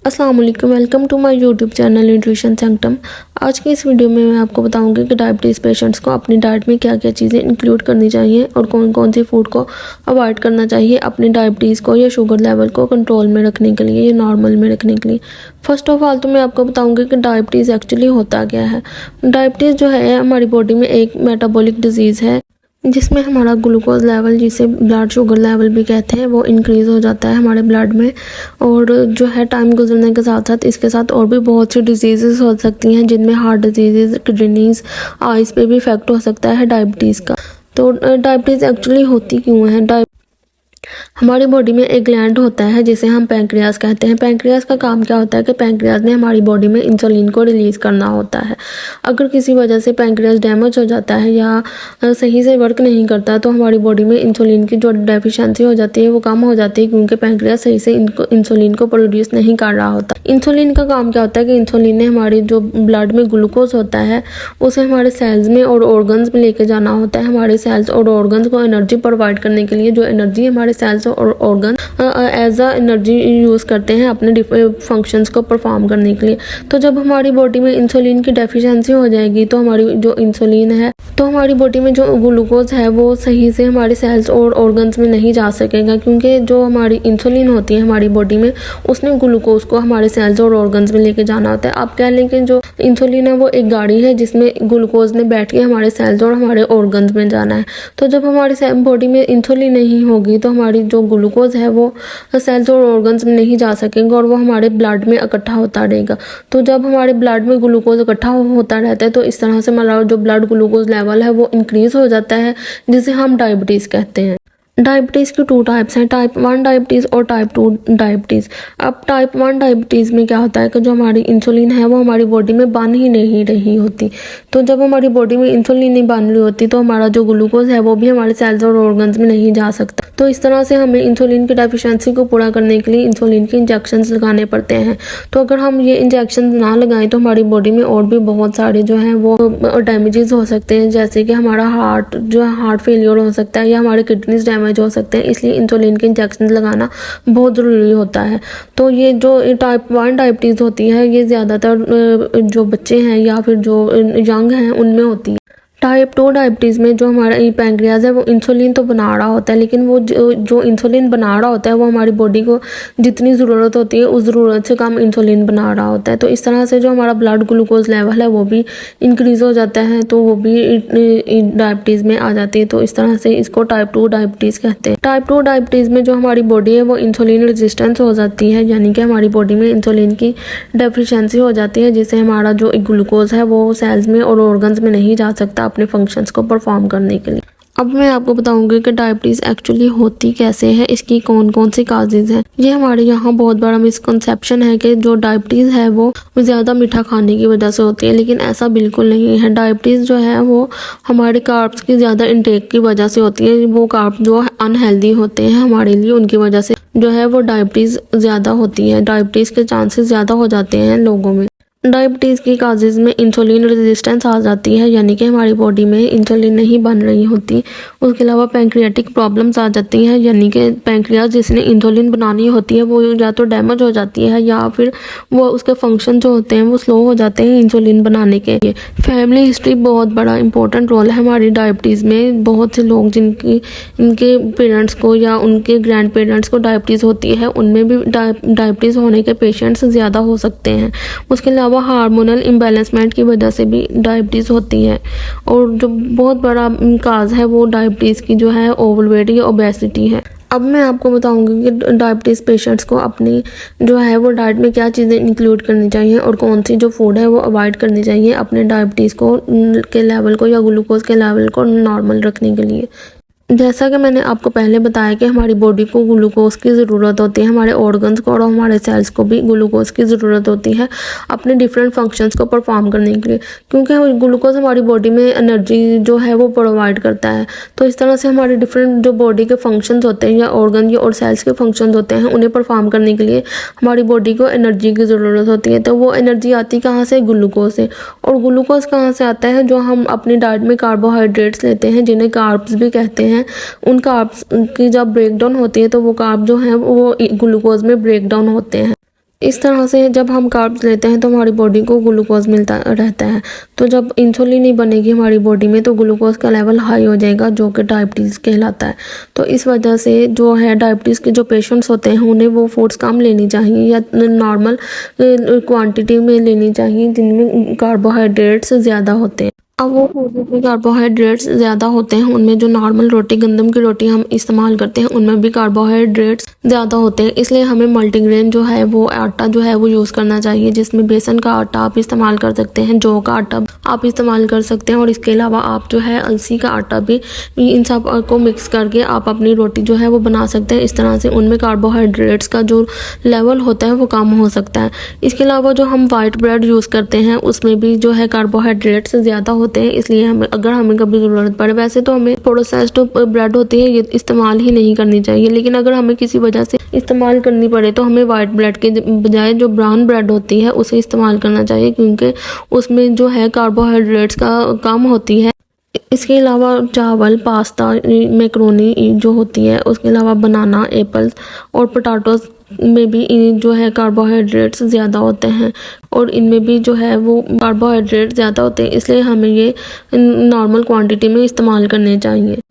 अस्सलाम वालेकुम, welcome to my YouTube channel nutrition sanctum. आज की इस वीडियो में मैं आपको बताऊंगी कि डायबिटीज़ पेशेंट्स को अपनी डाइट में क्या क्या चीज़ें इंक्लूड करनी चाहिए और कौन कौन सी फूड को अवॉइड करना चाहिए अपनी डायबिटीज़ को या शुगर लेवल को कंट्रोल में रखने के लिए या नॉर्मल में रखने के लिए। फर्स्ट ऑफ ऑल तो मैं आपको बताऊँगी कि डायबिटीज़ एक्चुअली होता क्या है। डायबिटीज़ जो है हमारी बॉडी में एक मेटाबॉलिक डिजीज़ है जिसमें हमारा ग्लूकोज लेवल, जिसे ब्लड शुगर लेवल भी कहते हैं, वो इंक्रीज़ हो जाता है हमारे ब्लड में। और जो है टाइम गुजरने के साथ साथ इसके साथ और भी बहुत सी डिजीज़ हो सकती हैं जिनमें हार्ट डिजीज़, किडनीज़, आइज़ पे भी इफ़ेक्ट हो सकता है डायबिटीज़ का। तो डायबिटीज़ एक्चुअली होती क्यों है? हमारी बॉडी में एक ग्लैंड होता है जिसे हम पैंक्रियाज कहते हैं। पैंक्रियाज का काम क्या होता है कि पैंक्रियाज ने हमारी बॉडी में इंसुलिन को रिलीज़ करना होता है। अगर किसी वजह से पैंक्रियाज डैमेज हो जाता है या सही से वर्क नहीं करता तो हमारी बॉडी में इंसुलिन की जो डेफिशिएंसी हो जाती है वो कम हो जाती है, क्योंकि पैंक्रियाज सही से इंसुलिन को प्रोड्यूस नहीं कर रहा होता। इंसुलिन का काम क्या होता है कि इंसुलिन ने हमारी जो ब्लड में ग्लूकोज होता है उसे हमारे सेल्स में और ऑर्गन्स में लेके जाना होता है। हमारे सेल्स और ऑर्गन्स को एनर्जी प्रोवाइड करने के लिए, जो एनर्जी हमारे सेल्स और organ as a energy use करते हैं अपने फंक्शंस को परफॉर्म करने के लिए। तो जब हमारी बॉडी में इंसुलिन की डेफिशिएंसी हो जाएगी तो हमारी जो इंसुलिन है, तो हमारी बॉडी में जो ग्लूकोज है वो सही से हमारे सेल्स और ऑर्गन्स में नहीं जा सकेगा, क्योंकि जो हमारी इंसुलिन होती है हमारी बॉडी में उसने ग्लूकोज को हमारे सेल्स और ऑर्गन्स में लेके जाना होता है। आप कह लें कि जो इंसुलिन है वो एक गाड़ी है जिसमें ग्लूकोज ने बैठ के हमारे सेल्स और हमारे ऑर्गन्स में जाना है। तो जब हमारी बॉडी में इंसुलिन नहीं होगी तो हमारी जो ग्लूकोज है वो सेल्स और ऑर्गन्स में नहीं जा सकेंगे और वो हमारे ब्लड में इकट्ठा होता रहेगा। तो जब हमारे ब्लड में ग्लूकोज इकट्ठा होता रहता है तो इस तरह से हमारा जो ब्लड ग्लूकोज लेवल है वो इंक्रीज हो जाता है, जिसे हम डायबिटीज़ कहते हैं। डायबिटीज़ की 2 टाइप्स हैं, टाइप 1 डायबिटीज़ और टाइप 2 डायबिटीज़। अब टाइप 1 डायबिटीज़ में क्या होता है कि जो हमारी इंसुलिन है वो हमारी बॉडी में बन ही नहीं रही होती। तो जब हमारी बॉडी में इंसुलिन नहीं बन रही होती तो हमारा जो ग्लूकोज है वो भी हमारे सेल्स और ऑर्गन्स में नहीं जा सकता। तो इस तरह से हमें इंसुलिन की डेफिशिएंसी को पूरा करने के लिए इंसुलिन के इंजेक्शंस लगाने पड़ते हैं। तो अगर हम ये इंजेक्शन ना लगाएं तो हमारी बॉडी में और भी बहुत सारे जो हैं वो डैमेजेस हो सकते हैं, जैसे कि हमारा हार्ट फेलियर हो सकता है या हमारे किडनीज डैमेज हो सकते हैं। इसलिए इंसुलिन के इंजेक्शन लगाना बहुत ज़रूरी होता है। तो ये जो टाइप 1 डायबिटीज़ होती है ये ज़्यादातर जो बच्चे हैं या फिर जो यंग हैं उनमें होती है। टाइप 2 डायबिटीज़ में जो हमारा पैंक्रियाज है वो इंसुलिन तो बना रहा होता है, लेकिन वो जो इंसुलिन बना रहा होता है वो हमारी बॉडी को जितनी ज़रूरत होती है उस ज़रूरत से कम इंसुलिन बना रहा होता है। तो इस तरह से जो हमारा ब्लड ग्लूकोज लेवल है वो भी इंक्रीज़ हो जाता है, तो वो भी डायबिटीज़ में आ जाती है। तो इस तरह से इसको टाइप 2 डायबिटीज़ कहते हैं। टाइप 2 डायबिटीज़ में जो हमारी बॉडी है वो इंसुलिन रेजिस्टेंस हो जाती है, यानी कि हमारी बॉडी में इंसुलिन की डेफिशिएंसी हो जाती है, जिससे हमारा जो ग्लूकोज है वो सेल्स में और ऑर्गन्स में नहीं जा सकता अपने फंक्शंस को परफॉर्म करने के लिए। अब मैं आपको बताऊंगी कि डायबिटीज़ एक्चुअली होती कैसे है, इसकी कौन कौन सी काजेज़ हैं। ये हमारे यहाँ बहुत बड़ा मिसकंसेप्शन है कि जो डायबिटीज़ है वो ज़्यादा मीठा खाने की वजह से होती है, लेकिन ऐसा बिल्कुल नहीं है। डायबिटीज़ जो है वो हमारे कार्ब्स की ज़्यादा इंटेक की वजह से होती है। वो कार्ब जो अनहेल्दी होते हैं हमारे लिए, उनकी वजह से जो है वो डायबिटीज़ ज़्यादा होती है, डायबिटीज़ के चांसेस ज़्यादा हो जाते हैं लोगों में। डायबिटीज़ की काजेज़ में इंसुलिन रेजिस्टेंस आ जाती है, यानी कि हमारी बॉडी में इंसुलिन नहीं बन रही होती। उसके अलावा पैंक्रियाटिक प्रॉब्लम्स आ जाती हैं, यानी कि पैंक्रियाज जिसने इंसुलिन बनानी होती है वो या तो डैमेज हो जाती है या फिर वो उसके फंक्शन जो होते हैं वो स्लो हो जाते हैं इंसुलिन बनाने के लिए। फैमिली हिस्ट्री बहुत बड़ा इंपॉर्टेंट रोल है हमारी डायबिटीज़ में। बहुत से लोग इनके पेरेंट्स को या उनके ग्रैंड पेरेंट्स को डायबिटीज़ होती है, उनमें भी डायबिटीज़ होने के पेशेंट्स ज़्यादा हो सकते हैं। उसके अलावा हार्मोनल इम्बैलेंसमेंट की वजह से भी डायबिटीज़ होती है। और जो बहुत बड़ा काज है वो डायबिटीज़ की जो है ओवरवेट या ओबेसिटी है। अब मैं आपको बताऊंगी कि डायबिटीज़ पेशेंट्स को अपनी जो है वो डाइट में क्या चीज़ें इंक्लूड करनी चाहिए और कौन सी जो फूड है वो अवॉइड करनी चाहिए अपने डायबिटीज़ को के लेवल को या ग्लूकोज के लेवल को नॉर्मल रखने के लिए। जैसा कि मैंने आपको पहले बताया कि हमारी बॉडी को ग्लूकोज की ज़रूरत होती है, हमारे ऑर्गन्स को और हमारे सेल्स को भी ग्लूकोज की ज़रूरत होती है अपने डिफरेंट फंक्शंस को परफॉर्म करने के लिए, क्योंकि ग्लूकोज हमारी बॉडी में एनर्जी जो है वो प्रोवाइड करता है। तो इस तरह से हमारे डिफरेंट जो बॉडी के फंक्शंस होते हैं या ऑर्गन या और सेल्स के फंक्शंस होते हैं उन्हें परफॉर्म करने के लिए हमारी बॉडी को एनर्जी की ज़रूरत होती है। तो वो एनर्जी आती कहाँ से? ग्लूकोज से। और ग्लूकोज कहाँ से आता है? जो हम अपनी डाइट में कार्बोहाइड्रेट्स लेते हैं जिन्हें कार्ब्स भी कहते हैं, उन कार्ब्स की जब ब्रेक डाउन होती है तो वो कार्ब जो हैं वो ग्लूकोज में ब्रेक डाउन होते हैं। इस तरह से जब हम कार्ब्स लेते हैं तो हमारी बॉडी को ग्लूकोज मिलता रहता है। तो जब इंसुलिन नहीं बनेगी हमारी बॉडी में तो ग्लूकोज का लेवल हाई हो जाएगा, जो कि डायबिटीज़ कहलाता है। तो इस वजह से जो है डायबिटीज़ के जो पेशेंट्स होते हैं उन्हें वो फूड्स कम लेनी चाहिए या नॉर्मल क्वांटिटी में लेनी चाहिए जिनमें कार्बोहाइड्रेट्स ज़्यादा होते हैं। अब वो फूड जिसमें कार्बोहाइड्रेट्स ज़्यादा होते हैं उनमें जो नॉर्मल रोटी, गंदम की रोटी हम इस्तेमाल करते हैं उनमें भी कार्बोहाइड्रेट्स ज़्यादा होते हैं। इसलिए हमें मल्टीग्रेन जो है वो आटा जो है वो यूज़ करना चाहिए, जिसमें बेसन का आटा आप इस्तेमाल कर सकते हैं, जौ का आटा आप इस्तेमाल कर सकते हैं और इसके अलावा आप जो है अलसी का आटा भी इन सब को मिक्स करके आप अपनी रोटी जो है वो बना सकते हैं। इस तरह से उनमें कार्बोहाइड्रेट्स का जो लेवल होता है वो कम हो सकता है। इसके अलावा जो हम वाइट ब्रेड यूज़ करते हैं उसमें भी जो है कार्बोहाइड्रेट्स ज़्यादा होते हैं, इसलिए हमें कभी ज़रूरत पड़े, वैसे तो हमें प्रोसेस्ड ब्रेड होती है ये इस्तेमाल ही नहीं करनी चाहिए, लेकिन अगर हमें किसी वजह से इस्तेमाल करनी पड़े तो हमें वाइट ब्रेड के बजाय जो ब्राउन ब्रेड होती है उसे इस्तेमाल करना चाहिए, क्योंकि उसमें जो है कार्बोहाइड्रेट्स का कम होती है। इसके अलावा चावल, पास्ता, मैक्रोनी जो होती है, उसके अलावा बनाना, एप्पल्स और पोटैटोज़ में भी जो है कार्बोहाइड्रेट्स ज़्यादा होते हैं और इनमें भी जो है वो कार्बोहाइड्रेट ज़्यादा होते हैं, इसलिए हमें ये नॉर्मल क्वांटिटी में इस्तेमाल करने चाहिए।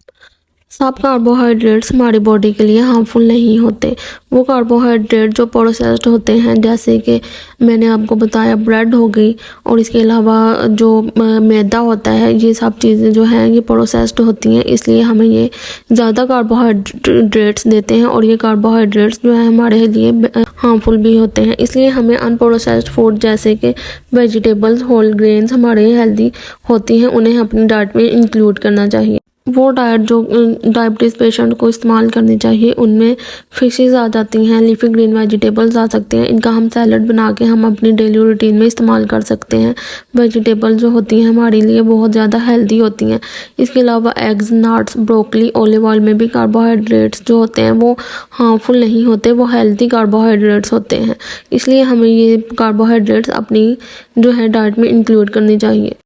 सब कार्बोहाइड्रेट्स हमारी बॉडी के लिए हार्मफुल नहीं होते। वो कार्बोहाइड्रेट जो प्रोसेस्ड होते हैं, जैसे कि मैंने आपको बताया ब्रेड हो गई और इसके अलावा जो मैदा होता है, ये सब चीज़ें जो हैं ये प्रोसेस्ड होती हैं, इसलिए हमें ये ज़्यादा कार्बोहाइड्रेट्स देते हैं और ये कार्बोहाइड्रेट्स जो है हमारे लिए हार्मफुल भी होते हैं। इसलिए हमें अनप्रोसेस्ड फूड जैसे कि वेजिटेबल्स, होल ग्रेन्स हमारे हेल्दी होती हैं, उन्हें अपनी डाइट में इंक्लूड करना चाहिए। वो डाइट जो डायबिटीज़ पेशेंट को इस्तेमाल करनी चाहिए उनमें फिशेस आ जाती हैं, लीफी ग्रीन वेजिटेबल्स आ सकते हैं, इनका हम सैलड बना के हम अपनी डेली रूटीन में इस्तेमाल कर सकते हैं। वेजिटेबल जो होती हैं हमारे लिए बहुत ज़्यादा हेल्दी होती हैं। इसके अलावा eggs, nuts, broccoli, olive oil में भी कार्बोहाइड्रेट्स जो होते हैं वो हार्मफुल नहीं होते, वो हेल्दी कार्बोहाइड्रेट्स होते हैं, इसलिए हमें ये कार्बोहाइड्रेट्स अपनी जो है डाइट में इंक्लूड करनी चाहिए।